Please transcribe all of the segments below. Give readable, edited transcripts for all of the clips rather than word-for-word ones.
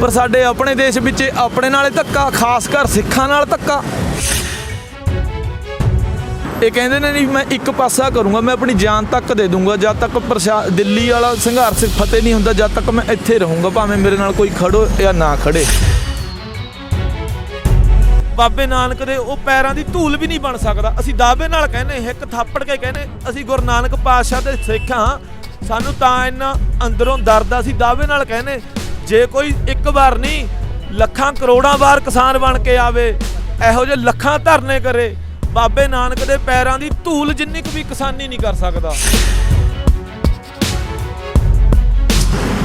पर साडे अपने देश विच अपने नाल धक्का, खास कर सिखां नाल धक्का। ये कहते ने नहीं मैं एक पासा करूँगा, मैं अपनी जान तक दे दूँगा जब तक दिल्ली वाला संघर्ष फतेह नहीं होंदा, जब तक मैं इत्थे रहूँगा, भावें मेरे नाल कोई खड़ो या ना खड़े। बाबे नानक दे वो पैरां दी धूल भी नहीं बन सकदा। असीं दावे नाल कहने, हिक थप्पड़ के कहने असीं गुरु नानक पातशाह दे सिख हां, सानूं तां इन्ना अंदरों दर्द। असीं दावे नाल कहने जे कोई एक बार नहीं लखां करोड़ां बार किसान बन के आवे, इहो जिहे लखां धरने करे, बाबे नानक दे पैरां दी धूल जिन्नी भी किसानी नहीं कर सकदा।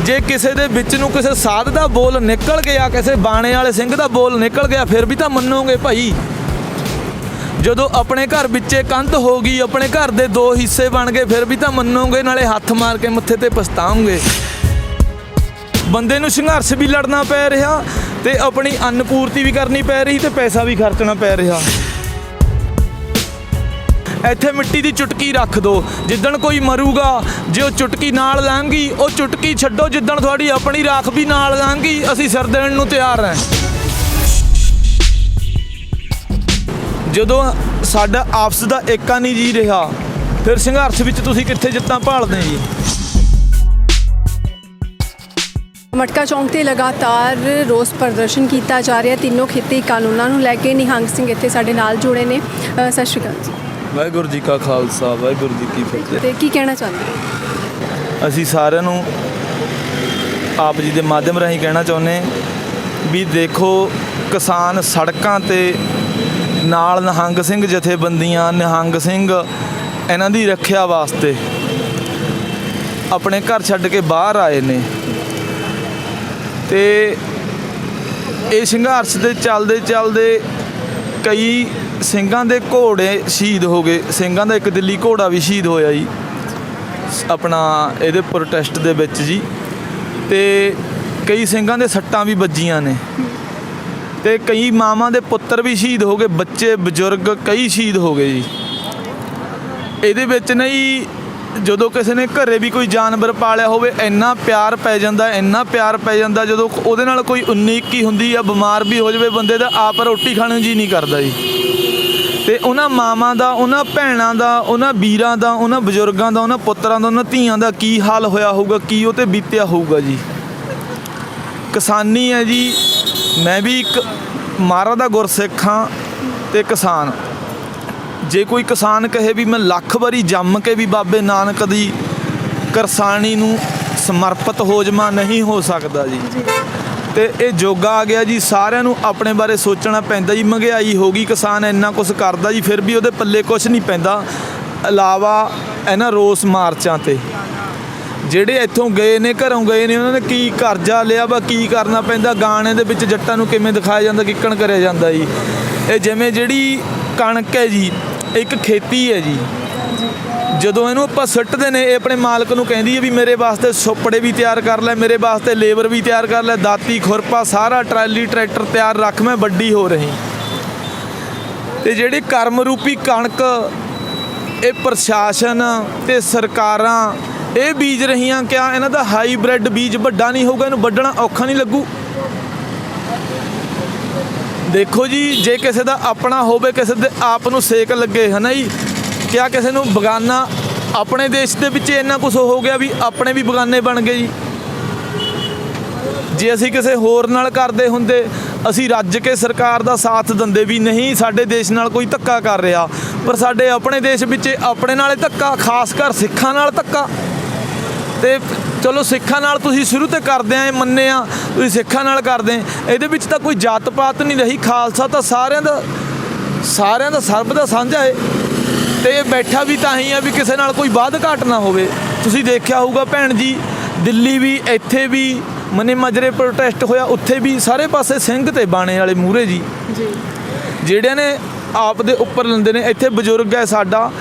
जे किसी दे विच नूं किसी साध दा बोल निकल गया, किसी बाणे वाले सिंह दा बोल निकल गया, फिर भी तां मन्नोगे भाई। जदों अपने घर विचे कंध हो गई, अपने घर दे दो हिस्से बन गए, फिर भी तां मन्नोगे, नाले हत्थ मार के मत्थे ते पछताओगे। बंदे नूं संघर्ष भी लड़ना पै रिहा ते अपनी अन्नपूर्ति भी करनी पै रही ते पैसा भी खर्चना पै रिहा। ਇੱਥੇ ਮਿੱਟੀ ਦੀ ਚੁਟਕੀ ਰੱਖ ਦੋ, ਜਿੱਦਣ ਕੋਈ ਮਰੂਗਾ ਜੇ ਉਹ ਚੁਟਕੀ ਨਾਲ ਲਾਂਗੀ, ਉਹ ਚੁਟਕੀ ਛੱਡੋ, ਜਿੱਦਣ ਤੁਹਾਡੀ ਆਪਣੀ ਰਾਖ ਵੀ ਨਾਲ ਲਾਂਗੀ, ਅਸੀਂ ਸਿਰ ਦੇਣ ਨੂੰ ਤਿਆਰ ਹਾਂ। ਜਦੋਂ ਸਾਡਾ ਆਪਸ ਦਾ ਏਕਾ ਨਹੀਂ ਜੀ ਰਿਹਾ, ਫਿਰ ਸੰਘਰਸ਼ ਵਿੱਚ ਤੁਸੀਂ ਕਿੱਥੇ ਜਿੱਤਾਂ ਭਾਲਦੇ ਜੀ। ਮਟਕਾ ਚੌਂਕ ਤੇ ਲਗਾਤਾਰ ਰੋਸ ਪ੍ਰਦਰਸ਼ਨ ਕੀਤਾ ਜਾ ਰਿਹਾ, ਤਿੰਨੋਂ ਖੇਤੀ ਕਾਨੂੰਨਾਂ ਨੂੰ ਲੈ ਕੇ। ਨਿਹੰਗ ਸਿੰਘ ਇੱਥੇ ਸਾਡੇ ਨਾਲ ਜੁੜੇ ਨੇ। ਸਤਿ ਸ਼੍ਰੀ ਅਕਾਲ ਜੀ। ਵਾਹਿਗੁਰੂ ਜੀ ਕਾ ਖਾਲਸਾ, ਵਾਹਿਗੁਰੂ ਜੀ ਕੀ ਫਤਿਹ। ਤੇ ਕੀ ਕਹਿਣਾ ਚਾਹੁੰਦੇ ਹੋ? ਅਸੀਂ ਸਾਰਿਆਂ ਨੂੰ ਆਪ ਜੀ ਦੇ ਮਾਧਿਅਮ ਰਾਹੀਂ ਕਹਿਣਾ ਚਾਹੁੰਦੇ ਵੀ ਦੇਖੋ, ਕਿਸਾਨ ਸੜਕਾਂ ਤੇ ਨਾਲ ਨਿਹੰਗ ਸਿੰਘ ਜਥੇਬੰਦੀਆਂ, ਨਿਹੰਗ ਸਿੰਘ ਇਹਨਾਂ ਦੀ ਰੱਖਿਆ ਵਾਸਤੇ ਆਪਣੇ ਘਰ ਛੱਡ ਕੇ ਬਾਹਰ ਆਏ ਨੇ ਤੇ ਇਹ ਸੰਘਰਸ਼ ਦੇ ਚੱਲਦੇ ਕਈ ਸਿੰਘਾਂ ਦੇ ਘੋੜੇ ਸ਼ਹੀਦ ਹੋ ਗਏ। ਸਿੰਘਾਂ ਦਾ ਇੱਕ ਦਿੱਲੀ ਘੋੜਾ ਵੀ ਸ਼ਹੀਦ ਹੋਇਆ ਜੀ ਆਪਣਾ ਇਹਦੇ ਪ੍ਰੋਟੈਸਟ ਦੇ ਵਿੱਚ ਜੀ, ਤੇ ਕਈ ਸਿੰਘਾਂ ਦੇ ਸੱਟਾਂ ਵੀ ਵੱਜੀਆਂ ਨੇ ਤੇ ਕਈ ਮਾਵਾਂ ਦੇ ਪੁੱਤਰ ਵੀ ਸ਼ਹੀਦ ਹੋ ਗਏ, ਬੱਚੇ ਬਜ਼ੁਰਗ ਕਈ ਸ਼ਹੀਦ ਹੋ ਗਏ ਜੀ। ਇਹਦੇ ਵਿੱਚ ਨਹੀਂ ਜਦੋਂ ਕਿਸੇ ਨੇ ਘਰੇ ਵੀ ਕੋਈ ਜਾਨਵਰ ਪਾਲਿਆ ਹੋਵੇ, ਇੰਨਾ ਪਿਆਰ ਪੈ ਜਾਂਦਾ ਜਦੋਂ ਉਹਦੇ ਨਾਲ ਕੋਈ 19-21 ਹੁੰਦੀ ਆ, ਬਿਮਾਰ ਵੀ ਹੋ ਜਾਵੇ ਬੰਦੇ ਦਾ, ਆਪ ਰੋਟੀ ਖਾਣ ਨੂੰ ਜੀ ਨਹੀਂ ਕਰਦਾ ਜੀ। ਤੇ ਉਹਨਾਂ ਮਾਵਾਂ ਦਾ, ਉਹਨਾਂ ਭੈਣਾਂ ਦਾ, ਉਹਨਾਂ ਵੀਰਾਂ ਦਾ, ਉਹਨਾਂ ਬਜ਼ੁਰਗਾਂ ਦਾ, ਉਹਨਾਂ ਪੁੱਤਰਾਂ ਦਾ, ਉਹਨਾਂ ਧੀਆਂ ਦਾ ਕੀ ਹਾਲ ਹੋਇਆ ਹੋਊਗਾ, ਕੀ ਉਹ 'ਤੇ ਬੀਤਿਆ ਹੋਊਗਾ ਜੀ। ਕਿਸਾਨੀ ਹੈ ਜੀ, ਮੈਂ ਵੀ ਇੱਕ ਮਹਾਰਾਜ ਦਾ ਗੁਰਸਿੱਖ ਹਾਂ ਤੇ ਕਿਸਾਨ। ਜੇ ਕੋਈ ਕਿਸਾਨ ਕਹੇ ਵੀ ਮੈਂ ਲੱਖ ਵਾਰੀ ਜੰਮ ਕੇ ਵੀ ਬਾਬੇ ਨਾਨਕ ਦੀ ਕਿਰਸਾਨੀ ਨੂੰ ਸਮਰਪਿਤ ਹੋ ਜਾਵਾਂ, ਨਹੀਂ ਹੋ ਸਕਦਾ ਜੀ। ਤੇ ਇਹ ਜੋਗਾ ਆ ਗਿਆ ਜੀ, ਸਾਰਿਆਂ ਨੂੰ ਆਪਣੇ ਬਾਰੇ ਸੋਚਣਾ ਪੈਂਦਾ ਜੀ। ਮਹਿੰਗਾਈ ਹੋ ਗਈ, ਕਿਸਾਨ ਇੰਨਾ ਕੁਛ ਕਰਦਾ ਜੀ, ਫਿਰ ਵੀ ਉਹਦੇ ਪੱਲੇ ਕੁਛ ਨਹੀਂ ਪੈਂਦਾ ਇਲਾਵਾ ਇਹਨਾਂ ਰੋਸ ਮਾਰਚਾਂ ਤੇ। ਜਿਹੜੇ ਇੱਥੋਂ ਗਏ ਨੇ, ਘਰੋਂ ਗਏ ਨੇ, ਉਹਨਾਂ ਨੇ ਕੀ ਕਰਜ਼ਾ ਲਿਆ ਵਾ, ਕੀ ਕਰਨਾ ਪੈਂਦਾ। ਗਾਣੇ ਦੇ ਵਿੱਚ ਜੱਟਾਂ ਨੂੰ ਕਿਵੇਂ ਦਿਖਾਇਆ ਜਾਂਦਾ, ਕਿੱਕਣ ਕਰਿਆ ਜਾਂਦਾ ਜੀ। ਇਹ ਜਿਵੇਂ ਜਿਹੜੀ ਕਣਕ ਹੈ ਜੀ, ਇੱਕ ਖੇਤੀ ਹੈ ਜੀ, ਜਦੋਂ ਇਹਨੂੰ ਆਪਾਂ ਸੁੱਟਦੇ ਨੇ, ਇਹ ਆਪਣੇ ਮਾਲਕ ਨੂੰ ਕਹਿੰਦੀ ਹੈ ਵੀ ਮੇਰੇ ਵਾਸਤੇ ਸੁੱਪੜੇ ਵੀ ਤਿਆਰ ਕਰ ਲੈ, ਮੇਰੇ ਵਾਸਤੇ ਲੇਬਰ ਵੀ ਤਿਆਰ ਕਰ ਲੈ, ਦਾਤੀ ਖੁਰਪਾ ਸਾਰਾ ਟਰਾਲੀ ਟਰੈਕਟਰ ਤਿਆਰ ਰੱਖ, ਮੈਂ ਵੱਡੀ ਹੋ ਰਹੀ। ਤੇ ਜਿਹੜੀ ਕਰਮ ਰੂਪੀ ਕਣਕ ਇਹ ਪ੍ਰਸ਼ਾਸਨ ਤੇ ਸਰਕਾਰਾਂ ਇਹ ਬੀਜ ਰਹੀਆਂ, ਕਿਆ ਇਹਨਾਂ ਦਾ ਹਾਈਬ੍ਰਿਡ ਬੀਜ ਵੱਡਾ ਨਹੀਂ ਹੋਊਗਾ, ਇਹਨੂੰ ਵੱਢਣਾ ਔਖਾ ਨਹੀਂ ਲੱਗੂ? ਦੇਖੋ ਜੀ, ਜੇ ਕਿਸੇ ਦਾ ਆਪਣਾ ਹੋਵੇ, ਕਿਸੇ ਦੇ ਆਪ ਨੂੰ ਸੇਕ ਲੱਗੇ, ਹੈ ਨਾ ਜੀ, ਕਿਆ ਕਿਸੇ ਨੂੰ ਬਗਾਨਾ? ਆਪਣੇ ਦੇਸ਼ ਦੇ ਵਿੱਚ ਇੰਨਾ ਕੁਛ ਹੋ ਗਿਆ ਵੀ ਆਪਣੇ ਵੀ ਬਗਾਨੇ ਬਣ ਗਏ ਜੀ। ਜੇ ਅਸੀਂ ਕਿਸੇ ਹੋਰ ਨਾਲ ਕਰਦੇ ਹੁੰਦੇ, ਅਸੀਂ ਰੱਜ ਕੇ ਸਰਕਾਰ ਦਾ ਸਾਥ ਦਿੰਦੇ ਵੀ ਨਹੀਂ ਸਾਡੇ ਦੇਸ਼ ਨਾਲ ਕੋਈ ਧੱਕਾ ਕਰ ਰਿਹਾ, ਪਰ ਸਾਡੇ ਆਪਣੇ ਦੇਸ਼ ਵਿੱਚ ਆਪਣੇ ਨਾਲ ਧੱਕਾ, ਖਾਸ ਕਰ ਸਿੱਖਾਂ ਨਾਲ ਧੱਕਾ। ਤੇ ਚਲੋ ਸਿੱਖਾਂ ਨਾਲ ਤੁਸੀਂ ਸ਼ੁਰੂ ਤੋਂ ਕਰਦੇ ਆਏ, ਮੰਨਿਆ ਤੁਸੀਂ ਸਿੱਖਾਂ ਨਾਲ ਕਰਦੇ, ਇਹਦੇ ਵਿੱਚ ਤਾਂ ਕੋਈ ਜਾਤ ਪਾਤ ਨਹੀਂ ਰਹੀ। ਖਾਲਸਾ ਤਾਂ ਸਾਰਿਆਂ ਦਾ ਸਰਬ ਦਾ ਸਾਂਝਾ ਹੈ ਤੇ ਬੈਠਾ ਵੀ ਤਾਂ ਹੀ ਆ ਵੀ ਕਿਸੇ ਨਾਲ ਕੋਈ ਵਾਧ ਘਾਟ ਨਾ ਹੋਵੇ। ਤੁਸੀਂ ਦੇਖਿਆ ਹੋਊਗਾ ਭੈਣ ਜੀ, ਦਿੱਲੀ ਵੀ, ਇੱਥੇ ਵੀ ਮਨੇ ਮਜਰੇ ਪ੍ਰੋਟੈਸਟ ਹੋਇਆ, ਉੱਥੇ ਵੀ ਸਾਰੇ ਪਾਸੇ ਸਿੰਘ ਤੇ ਬਾਣੇ ਵਾਲੇ ਮੂਹਰੇ ਜੀ, ਜਿਹੜਿਆਂ ਨੇ ਆਪ ਦੇ ਉੱਪਰ ਲੈਂਦੇ ਨੇ। ਇੱਥੇ ਬਜ਼ੁਰਗ ਹੈ ਸਾਡਾ,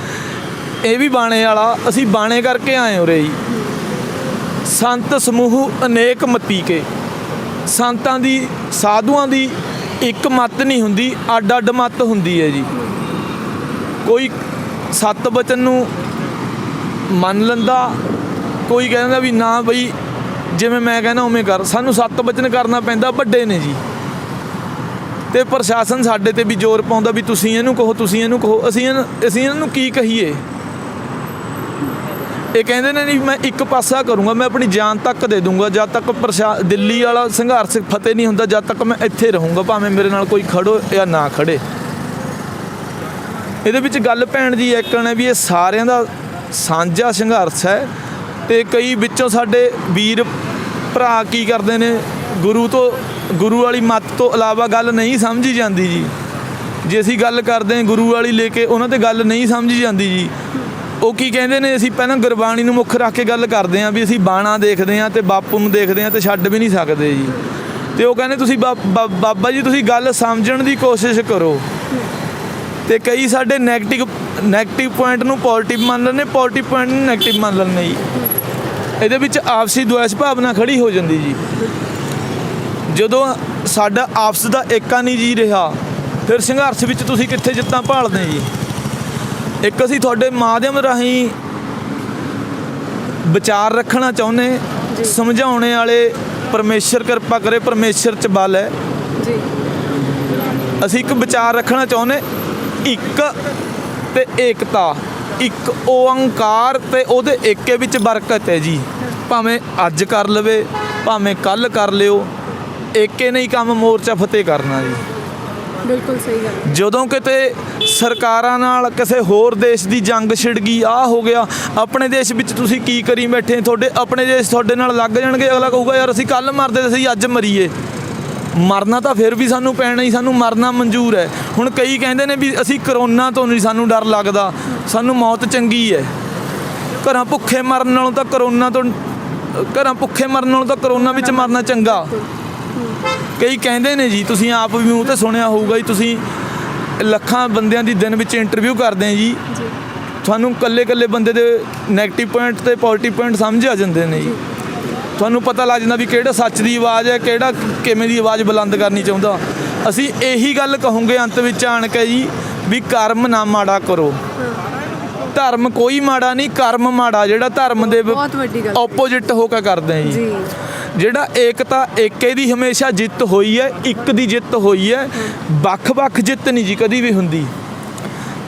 ਇਹ ਵੀ ਬਾਣੇ ਵਾਲਾ, ਅਸੀਂ ਬਾਣੇ ਕਰਕੇ ਆਏ ਉਰੇ ਜੀ। ਸੰਤ ਸਮੂਹ ਅਨੇਕ ਮਤੀ ਕੇ, ਸੰਤਾਂ ਦੀ, ਸਾਧੂਆਂ ਦੀ ਇੱਕ ਮੱਤ ਨਹੀਂ ਹੁੰਦੀ, ਅੱਡ ਅੱਡ ਮੱਤ ਹੁੰਦੀ ਹੈ ਜੀ। ਕੋਈ ਸੱਤ ਬਚਨ ਨੂੰ ਮੰਨ ਲੈਂਦਾ, ਕੋਈ ਕਹਿੰਦਾ ਵੀ ਨਾ ਬਈ ਜਿਵੇਂ ਮੈਂ ਕਹਿੰਦਾ ਉਵੇਂ ਕਰ। ਸਾਨੂੰ 7 ਵਚਨ ਕਰਨਾ ਪੈਂਦਾ, ਵੱਡੇ ਨੇ ਜੀ। ਤੇ ਪ੍ਰਸ਼ਾਸਨ ਸਾਡੇ ਤੇ ਵੀ ਜ਼ੋਰ ਪਾਉਂਦਾ ਵੀ ਤੁਸੀਂ ਇਹਨੂੰ ਕਹੋ, ਤੁਸੀਂ ਇਹਨੂੰ ਕਹੋ। ਅਸੀਂ ਇਹਨਾਂ ਨੂੰ ਕੀ ਕਹੀਏ? ਇਹ ਕਹਿੰਦੇ ਨੇ ਨਹੀਂ ਮੈਂ ਇੱਕ ਪਾਸਾ ਕਰੂੰਗਾ, ਮੈਂ ਆਪਣੀ ਜਾਨ ਤੱਕ ਦੇ ਦੂੰਗਾ ਜਦ ਤੱਕ ਦਿੱਲੀ ਵਾਲਾ ਸੰਘਰਸ਼ ਫਤਿਹ ਨਹੀਂ ਹੁੰਦਾ, ਜਦ ਤੱਕ ਮੈਂ ਇੱਥੇ ਰਹੂੰਗਾ, ਭਾਵੇਂ ਮੇਰੇ ਨਾਲ ਕੋਈ ਖੜੋ ਜਾਂ ਨਾ ਖੜੇ। ਇਹਦੇ ਵਿੱਚ ਗੱਲ ਭੈਣ ਜੀ ਇੱਕਣ ਹੈ ਵੀ ਇਹ ਸਾਰਿਆਂ ਦਾ ਸਾਂਝਾ ਸੰਘਰਸ਼ ਹੈ। ਤੇ ਕਈ ਵਿੱਚੋਂ ਸਾਡੇ ਵੀਰ ਭਰਾ ਕੀ ਕਰਦੇ ਨੇ, ਗੁਰੂ ਵਾਲੀ ਮੱਤ ਤੋਂ ਇਲਾਵਾ ਗੱਲ ਨਹੀਂ ਸਮਝੀ ਜਾਂਦੀ ਜੀ। ਜੇ ਅਸੀਂ ਗੱਲ ਕਰਦੇ ਹਾਂ ਗੁਰੂ ਵਾਲੀ ਲੈ ਕੇ, ਉਹਨਾਂ ਤੇ ਗੱਲ ਨਹੀਂ ਸਮਝੀ ਜਾਂਦੀ ਜੀ। ਉਹ ਕੀ ਕਹਿੰਦੇ ਨੇ, ਅਸੀਂ ਪਹਿਲਾਂ ਗੁਰਬਾਣੀ ਨੂੰ ਮੁੱਖ ਰੱਖ ਕੇ ਗੱਲ ਕਰਦੇ ਹਾਂ ਵੀ ਅਸੀਂ ਬਾਣਾ ਦੇਖਦੇ ਹਾਂ ਤੇ ਬਾਪੂ ਨੂੰ ਦੇਖਦੇ ਹਾਂ ਤੇ ਛੱਡ ਵੀ ਨਹੀਂ ਸਕਦੇ ਜੀ। ਤੇ ਉਹ ਕਹਿੰਦੇ ਤੁਸੀਂ ਬਾਬਾ ਜੀ ਤੁਸੀਂ ਗੱਲ ਸਮਝਣ ਦੀ ਕੋਸ਼ਿਸ਼ ਕਰੋ। ਤੇ ਕਈ ਸਾਡੇ ਨੈਗੇਟਿਵ ਪੁਆਇੰਟ ਨੂੰ ਪੋਜ਼ਿਟਿਵ ਮੰਨ ਲੈਂਦੇ, ਪੋਜ਼ਿਟਿਵ ਪੁਆਇੰਟ ਨੂੰ ਨੈਗੇਟਿਵ ਮੰਨ ਲੈਂਦੇ ਜੀ। ਇਹਦੇ ਵਿੱਚ ਆਪਸੀ ਦੁਆਇਸ਼ ਭਾਵਨਾ ਖੜੀ ਹੋ ਜਾਂਦੀ ਜੀ। ਜਦੋਂ ਸਾਡਾ ਆਪਸ ਦਾ ਏਕਾ ਨਹੀਂ ਜੀ ਰਿਹਾ, ਫਿਰ ਸੰਘਰਸ਼ ਵਿੱਚ ਤੁਸੀਂ ਕਿੱਥੇ ਜਿੱਤਾਂ ਭਾਲਦੇ ਜੀ। ਇੱਕ ਅਸੀਂ ਤੁਹਾਡੇ ਮਾਧਿਅਮ ਰਾਹੀਂ ਵਿਚਾਰ ਰੱਖਣਾ ਚਾਹੁੰਦੇ, ਸਮਝਾਉਣੇ ਵਾਲੇ ਪਰਮੇਸ਼ਰ ਕਿਰਪਾ ਕਰੇ, ਪਰਮੇਸ਼ਰ 'ਚ ਬਲ ਹੈ ਜੀ। ਅਸੀਂ ਇੱਕ ਵਿਚਾਰ ਰੱਖਣਾ ਚਾਹੁੰਦੇ, ਇੱਕ ਤੇ ਏਕਤਾ, ਇੱਕ ਓੰਕਾਰ ਤੇ ਉਹਦੇ ਏਕੇ ਵਿੱਚ ਬਰਕਤ ਹੈ ਜੀ। ਭਾਵੇਂ ਅੱਜ ਕਰ ਲਵੇ, ਭਾਵੇਂ ਕੱਲ੍ਹ ਕਰ ਲਿਓ, ਏਕੇ ਨਹੀਂ ਕੰਮ ਮੋਰਚਾ ਫਤਿਹ ਕਰਨਾ ਜੀ। ਬਿਲਕੁਲ ਸਹੀ ਗੱਲ। ਜਦੋਂ ਕਿਤੇ ਸਰਕਾਰਾਂ ਨਾਲ ਕਿਸੇ ਹੋਰ ਦੇਸ਼ ਦੀ ਜੰਗ ਛਿੜ ਗਈ, ਆਹ ਹੋ ਗਿਆ, ਆਪਣੇ ਦੇਸ਼ ਵਿੱਚ ਤੁਸੀਂ ਕੀ ਕਰੀ ਬੈਠੇ, ਤੁਹਾਡੇ ਆਪਣੇ ਦੇਸ਼ ਤੁਹਾਡੇ ਨਾਲ ਲੱਗ ਜਾਣਗੇ। ਅਗਲਾ ਕਹੂਗਾ ਯਾਰ ਅਸੀਂ ਕੱਲ੍ਹ ਮਰਦੇ ਸੀ, ਅੱਜ ਮਰੀਏ। ਮਰਨਾ ਤਾਂ ਫਿਰ ਵੀ ਸਾਨੂੰ ਪੈਣਾ ਹੀ, ਸਾਨੂੰ ਮਰਨਾ ਮਨਜ਼ੂਰ ਹੈ। ਹੁਣ ਕਈ ਕਹਿੰਦੇ ਨੇ ਵੀ ਅਸੀਂ ਕਰੋਨਾ ਤੋਂ ਨਹੀਂ ਸਾਨੂੰ ਡਰ ਲੱਗਦਾ, ਸਾਨੂੰ ਮੌਤ ਚੰਗੀ ਹੈ। ਘਰਾਂ ਭੁੱਖੇ ਮਰਨ ਨਾਲੋਂ ਤਾਂ ਕਰੋਨਾ ਵਿੱਚ ਮਰਨਾ ਚੰਗਾ। ਕਈ ਕਹਿੰਦੇ ਨੇ ਜੀ, ਤੁਸੀਂ ਆਪ ਵੀ ਮੂੰਹ ਤੇ ਸੁਣਿਆ ਹੋਊਗਾ ਜੀ, ਤੁਸੀਂ ਲੱਖਾਂ ਬੰਦਿਆਂ ਦੀ ਦਿਨ ਵਿੱਚ ਇੰਟਰਵਿਊ ਕਰਦੇ ਆ ਜੀ, ਤੁਹਾਨੂੰ ਇਕੱਲੇ ਬੰਦੇ ਦੇ ਨੈਗੇਟਿਵ ਪੁਆਇੰਟ ਤੇ ਪੋਜ਼ਿਟਿਵ ਪੁਆਇੰਟ ਸਮਝ ਆ ਜਾਂਦੇ ਨੇ ਜੀ। ਤੁਹਾਨੂੰ ਪਤਾ ਲੱਗ ਜਾਂਦਾ ਵੀ ਕਿਹੜਾ ਸੱਚ ਦੀ ਆਵਾਜ਼ ਹੈ, ਕਿਹੜਾ ਕਿਵੇਂ ਦੀ ਆਵਾਜ਼ ਬੁਲੰਦ ਕਰਨੀ ਚਾਹੁੰਦਾ। ਅਸੀਂ ਇਹੀ ਗੱਲ ਕਹੂੰਗੇ ਅੰਤ ਵਿੱਚ ਆਣ ਕੇ ਜੀ, ਵੀ ਕਰਮ ਨਾ ਮਾੜਾ ਕਰੋ। ਧਰਮ ਕੋਈ ਮਾੜਾ ਨਹੀਂ, ਕਰਮ ਮਾੜਾ ਜਿਹੜਾ ਧਰਮ ਦੇ ਆਪੋਜਿਟ ਹੋ ਕੇ ਕਰਦੇ ਜੀ। ਜਿਹੜਾ ਏਕਤਾ, ਏਕੇ ਦੀ ਹਮੇਸ਼ਾ ਜਿੱਤ ਹੋਈ ਹੈ, ਇੱਕ ਦੀ ਜਿੱਤ ਹੋਈ ਹੈ, ਵੱਖ ਜਿੱਤ ਨਹੀਂ ਜੀ ਕਦੀ ਵੀ ਹੁੰਦੀ।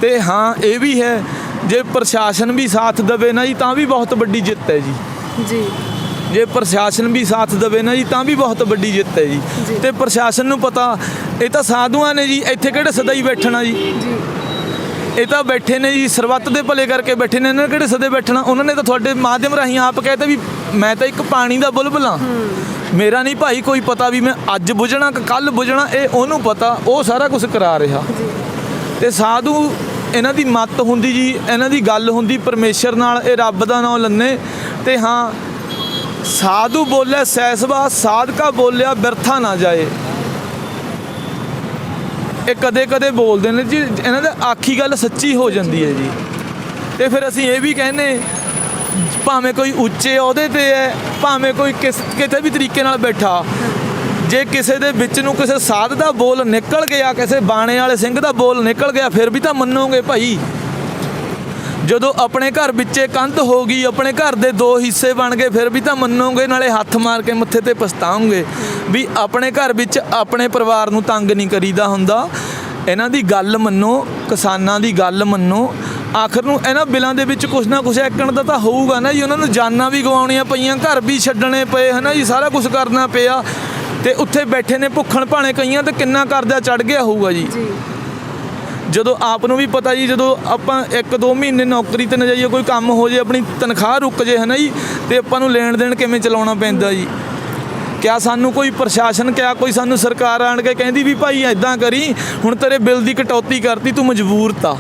ਤੇ ਹਾਂ ਇਹ ਵੀ ਹੈ, ਜੇ ਪ੍ਰਸ਼ਾਸਨ ਵੀ ਸਾਥ ਦੇਵੇ ਨਾ ਜੀ ਤਾਂ ਵੀ ਬਹੁਤ ਵੱਡੀ ਜਿੱਤ ਹੈ ਜੀ। ਜੇ ਪ੍ਰਸ਼ਾਸਨ ਵੀ ਸਾਥ ਦੇਵੇ ਨਾ ਜੀ ਤਾਂ ਵੀ ਬਹੁਤ ਵੱਡੀ ਜਿੱਤ ਹੈ ਜੀ। ਤੇ ਪ੍ਰਸ਼ਾਸਨ ਨੂੰ ਪਤਾ ਇਹ ਤਾਂ ਸਾਧੂਆਂ ਨੇ ਜੀ, ਇੱਥੇ ਕਿਹੜੇ ਸਦਾ ਹੀ ਬੈਠਣਾ ਜੀ। ਇਹ ਤਾਂ ਬੈਠੇ ਨੇ ਜੀ ਸਰਬੱਤ ਦੇ ਭਲੇ ਕਰਕੇ ਬੈਠੇ ਨੇ, ਇਹਨਾਂ ਕਿਹੜੇ ਸਦੇ ਬੈਠਣਾ। ਉਹਨਾਂ ਨੇ ਤਾਂ ਤੁਹਾਡੇ ਮਾਧਿਅਮ ਰਾਹੀਂ ਆਪ ਕਹਿਤਾ ਵੀ ਮੈਂ ਤਾਂ ਇੱਕ ਪਾਣੀ ਦਾ ਬੁਲਬੁਲ ਹਾਂ, ਮੇਰਾ ਨਹੀਂ ਭਾਈ ਕੋਈ ਪਤਾ ਵੀ ਮੈਂ ਅੱਜ ਬੁਝਣਾ ਕਿ ਕੱਲ੍ਹ ਬੁਝਣਾ, ਇਹ ਉਹਨੂੰ ਪਤਾ, ਉਹ ਸਾਰਾ ਕੁਝ ਕਰਾ ਰਿਹਾ। ਤੇ ਸਾਧੂ ਇਹਨਾਂ ਦੀ ਮੱਤ ਹੁੰਦੀ ਜੀ, ਇਹਨਾਂ ਦੀ ਗੱਲ ਹੁੰਦੀ ਪਰਮੇਸ਼ਰ ਨਾਲ, ਇਹ ਰੱਬ ਦਾ ਨਾਮ ਲੰਨੇ। ਤੇ ਹਾਂ ਸਾਧੂ ਬੋਲੇ ਸੈਸਵਾ, ਸਾਧਕਾ ਬੋਲਿਆ ਬਿਰਥਾ ਨਾ ਜਾਏ। ਇਹ ਕਦੇ ਬੋਲਦੇ ਨੇ ਜੀ, ਇਹਨਾਂ ਦੀ ਆਖੀ ਗੱਲ ਸੱਚੀ ਹੋ ਜਾਂਦੀ ਹੈ ਜੀ। ਤੇ ਫਿਰ ਅਸੀਂ ਇਹ ਵੀ ਕਹਿੰਦੇ, ਭਾਵੇਂ ਕੋਈ ਉੱਚੇ ਅਹੁਦੇ 'ਤੇ ਹੈ, ਭਾਵੇਂ ਕੋਈ ਕਿਤੇ ਵੀ ਤਰੀਕੇ ਨਾਲ ਬੈਠਾ, ਜੇ ਕਿਸੇ ਦੇ ਵਿੱਚ ਨੂੰ ਕਿਸੇ ਸਾਧ ਦਾ ਬੋਲ ਨਿਕਲ ਗਿਆ, ਕਿਸੇ ਬਾਣੇ ਵਾਲੇ ਸਿੰਘ ਦਾ ਬੋਲ ਨਿਕਲ ਗਿਆ, ਫਿਰ ਵੀ ਤਾਂ ਮੰਨੋਗੇ ਭਾਈ। ਜਦੋਂ ਆਪਣੇ ਘਰ ਵਿੱਚੇ ਕੰਧ ਹੋ ਗਈ, ਆਪਣੇ ਘਰ ਦੇ 2 ਹਿੱਸੇ ਬਣ ਗਏ, ਫਿਰ ਵੀ ਤਾਂ ਮੰਨੋਗੇ, ਨਾਲੇ ਹੱਥ ਮਾਰ ਕੇ ਮੱਥੇ ਤੇ ਪਛਤਾਓਗੇ ਵੀ ਆਪਣੇ ਘਰ ਵਿੱਚ ਆਪਣੇ ਪਰਿਵਾਰ ਨੂੰ ਤੰਗ ਨਹੀਂ ਕਰੀਦਾ ਹੁੰਦਾ। ਇਹਨਾਂ ਦੀ ਗੱਲ ਮੰਨੋ, ਕਿਸਾਨਾਂ ਦੀ ਗੱਲ ਮੰਨੋ। ਆਖਰ ਨੂੰ ਇਹਨਾਂ ਬਿੱਲਾਂ ਦੇ ਵਿੱਚ ਕੁਛ ਨਾ ਕੁਛ ਐਕਣ ਦਾ ਤਾਂ ਹੋਊਗਾ ਨਾ ਜੀ। ਉਹਨਾਂ ਨੂੰ ਜਾਨਾਂ ਵੀ ਗਵਾਉਣੀਆਂ ਪਈਆਂ, ਘਰ ਵੀ ਛੱਡਣੇ ਪਏ ਹੈ ਨਾ ਜੀ, ਸਾਰਾ ਕੁਛ ਕਰਨਾ ਪਿਆ। ਤੇ ਉੱਥੇ ਬੈਠੇ ਨੇ ਭੁੱਖਣ ਭਾਣੇ ਕਈਆਂ ਤੇ ਕਿੰਨਾ ਕਰਜ਼ਾ ਚੜ੍ਹ ਗਿਆ ਹੋਊਗਾ ਜੀ। ਜਦੋਂ ਆਪ ਨੂੰ ਵੀ ਪਤਾ ਜੀ, ਜਦੋਂ ਆਪਾਂ 1-2 ਮਹੀਨੇ ਨੌਕਰੀ 'ਤੇ ਨਾ ਜਾਈਏ, ਕੋਈ ਕੰਮ ਹੋ ਜੇ, ਆਪਣੀ ਤਨਖਾਹ ਰੁਕ ਜੇ ਹੈ ਨਾ ਜੀ, ਤੇ ਆਪਾਂ ਨੂੰ ਲੈਣ ਦੇਣ ਕਿਵੇਂ ਚਲਾਉਣਾ ਪੈਂਦਾ ਜੀ। ਕਿਆ ਸਾਨੂੰ ਕੋਈ ਪ੍ਰਸ਼ਾਸਨ, ਕਿਆ ਕੋਈ ਸਾਨੂੰ ਸਰਕਾਰ ਆਣ ਕੇ ਕਹਿੰਦੀ ਵੀ ਭਾਈ ਇੱਦਾਂ ਕਰੀ, ਹੁਣ ਤੇਰੇ ਬਿੱਲ ਦੀ ਕਟੌਤੀ ਕਰਤੀ, ਤੂੰ ਮਜਬੂਰ ਤਾਂ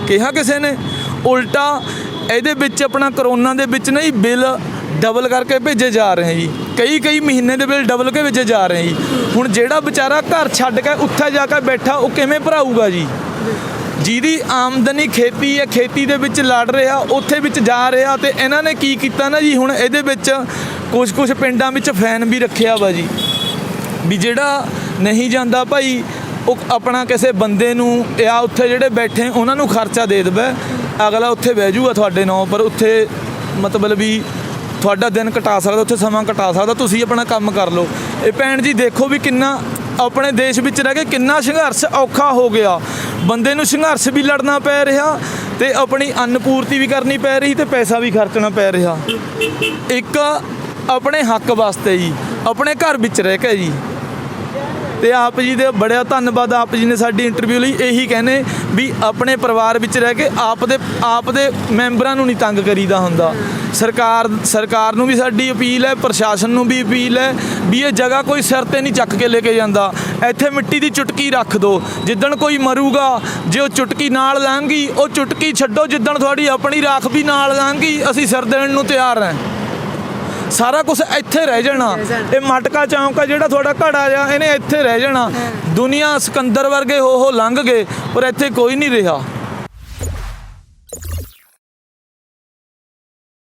ਕਿਹਾ ਕਿਸੇ ਨੇ? ਉਲਟਾ ਇਹਦੇ ਵਿੱਚ ਆਪਣਾ ਕਰੋਨਾ ਦੇ ਵਿੱਚ ਨਹੀਂ ਬਿੱਲ ਡਬਲ ਕਰਕੇ ਭੇਜੇ ਜਾ ਰਹੇ ਜੀ। ਕਈ ਮਹੀਨੇ ਦੇ ਬਿੱਲ ਡਬਲ ਕੇ ਭੇਜੇ ਜਾ ਰਹੇ ਜੀ। ਹੁਣ ਜਿਹੜਾ ਵਿਚਾਰਾ ਘਰ ਛੱਡ ਕੇ ਉੱਥੇ ਜਾ ਕੇ ਬੈਠਾ, ਉਹ ਕਿਵੇਂ ਭਰਾਊਗਾ ਜੀ? ਜਿਹਦੀ ਆਮਦਨੀ ਖੇਤੀ ਹੈ, ਖੇਤੀ ਦੇ ਵਿੱਚ ਲੜ ਰਿਹਾ, ਉੱਥੇ ਵਿੱਚ ਜਾ ਰਿਹਾ। ਤੇ ਇਹਨਾਂ ਨੇ ਕੀ ਕੀਤਾ ਨਾ ਜੀ, ਹੁਣ ਇਹਦੇ ਵਿੱਚ ਕੁਝ ਪਿੰਡਾਂ ਵਿੱਚ ਫੈਨ ਵੀ ਰੱਖਿਆ ਵਾ ਜੀ, ਵੀ ਜਿਹੜਾ ਨਹੀਂ ਜਾਂਦਾ ਭਾਈ ਉਹ ਆਪਣਾ ਕਿਸੇ ਬੰਦੇ ਨੂੰ ਜਾਂ ਉੱਥੇ ਜਿਹੜੇ ਬੈਠੇ ਉਹਨਾਂ ਨੂੰ ਖਰਚਾ ਦੇ ਦੇਵੇ, ਅਗਲਾ ਉੱਥੇ ਬਹਿ ਜੂਗਾ ਤੁਹਾਡੇ ਨਾਂ ਪਰ। ਉੱਥੇ ਮਤਲਬ ਵੀ ਤੁਹਾਡਾ ਦਿਨ ਕਟਾ ਸਕਦਾ, ਉੱਥੇ ਸਮਾਂ ਕਟਾ ਸਕਦਾ, ਤੁਸੀਂ ਆਪਣਾ ਕੰਮ ਕਰ ਲਓ। ਇਹ ਭੈਣ ਜੀ ਦੇਖੋ ਵੀ ਕਿੰਨਾ ਆਪਣੇ ਦੇਸ਼ ਵਿੱਚ ਰਹਿ ਕੇ ਕਿੰਨਾ ਸੰਘਰਸ਼ ਔਖਾ ਹੋ ਗਿਆ। ਬੰਦੇ ਨੂੰ ਸੰਘਰਸ਼ ਵੀ ਲੜਨਾ ਪੈ ਰਿਹਾ ਤੇ ਆਪਣੀ ਅੰਨ ਪੂਰਤੀ ਵੀ ਕਰਨੀ ਪੈ ਰਹੀ ਤੇ ਪੈਸਾ ਵੀ ਖਰਚਣਾ ਪੈ ਰਿਹਾ ਇੱਕ ਆਪਣੇ ਹੱਕ ਵਾਸਤੇ ਜੀ, ਆਪਣੇ ਘਰ ਵਿੱਚ ਰਹਿ ਕੇ ਜੀ। ਤੇ ਆਪ ਜੀ ਦੇ ਬੜਾ ਧੰਨਵਾਦ, ਆਪ ਜੀ ਨੇ ਸਾਡੀ ਇੰਟਰਵਿਊ ਲਈ ਇਹੀ ਕਹਿੰਦੇ ਵੀ ਆਪਣੇ ਪਰਿਵਾਰ ਵਿੱਚ ਰਹਿ ਕੇ ਆਪ ਦੇ ਮੈਂਬਰਾਂ ਨੂੰ ਨਹੀਂ ਤੰਗ ਕਰੀਦਾ ਹੁੰਦਾ। ਸਰਕਾਰ ਨੂੰ ਵੀ ਸਾਡੀ ਅਪੀਲ ਹੈ, ਪ੍ਰਸ਼ਾਸਨ ਨੂੰ ਵੀ ਅਪੀਲ ਹੈ ਵੀ ਇਹ ਜਗ੍ਹਾ ਕੋਈ ਸਿਰ ਤੇ ਨਹੀਂ ਚੱਕ ਕੇ ਲੈ ਕੇ ਜਾਂਦਾ। ਇੱਥੇ ਮਿੱਟੀ ਦੀ ਚੁਟਕੀ ਰੱਖ ਦਿਓ, ਜਿੱਦਣ ਕੋਈ ਮਰੂਗਾ ਜੇ ਉਹ ਚੁਟਕੀ ਨਾਲ ਲੰਘੀ, ਉਹ ਚੁਟਕੀ ਛੱਡੋ, ਜਿੱਦਣ ਤੁਹਾਡੀ ਆਪਣੀ ਰਾਖ ਵੀ ਨਾਲ ਲੰਘੀ ਅਸੀਂ ਸਿਰ ਦੇਣ ਨੂੰ ਤਿਆਰ ਹਾਂ। ਸਾਰਾ ਕੁਝ ਇੱਥੇ ਰਹਿ ਜਾਣਾ। ਇਹ ਮਟਕਾ ਚੌਂਕ ਆ ਜਿਹੜਾ ਤੁਹਾਡਾ ਘੜਾ ਆ, ਇਹਨੇ ਇੱਥੇ ਰਹਿ ਜਾਣਾ। ਦੁਨੀਆ ਸਿਕੰਦਰ ਵਰਗੇ ਹੋ ਲੰਘ ਗਏ ਪਰ ਇੱਥੇ ਕੋਈ ਨਹੀਂ ਰਿਹਾ।